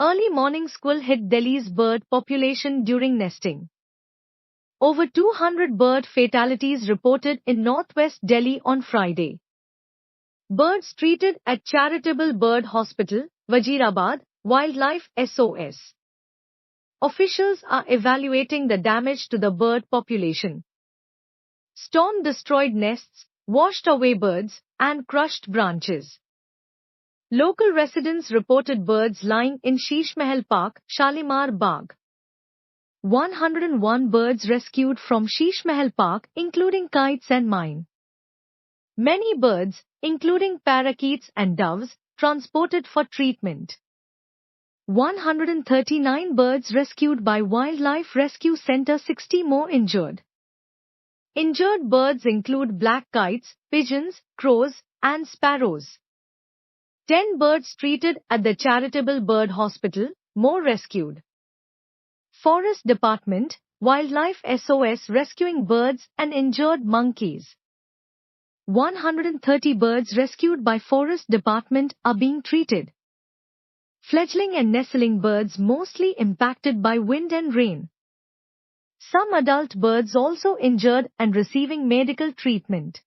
Early morning squall hit Delhi's bird population during nesting. Over 200 bird fatalities reported in northwest Delhi on Friday. Birds treated at Charitable Bird Hospital, Wazirabad, Wildlife SOS. Officials are evaluating the damage to the bird population. Storm destroyed nests, washed away birds, and crushed branches. Local residents reported birds lying in Sheesh Mahal Park, Shalimar Bagh. 101 birds rescued from Sheesh Mahal Park, including kites and mine. Many birds, including parakeets and doves, transported for treatment. 139 birds rescued by Wildlife Rescue Center, 60 more injured. Injured birds include black kites, pigeons, crows, and sparrows. 10 birds treated at the Charitable Bird Hospital, more rescued. Forest Department, Wildlife SOS rescuing birds and injured monkeys. 130 birds rescued by Forest Department are being treated. Fledgling and nestling birds mostly impacted by wind and rain. Some adult birds also injured and receiving medical treatment.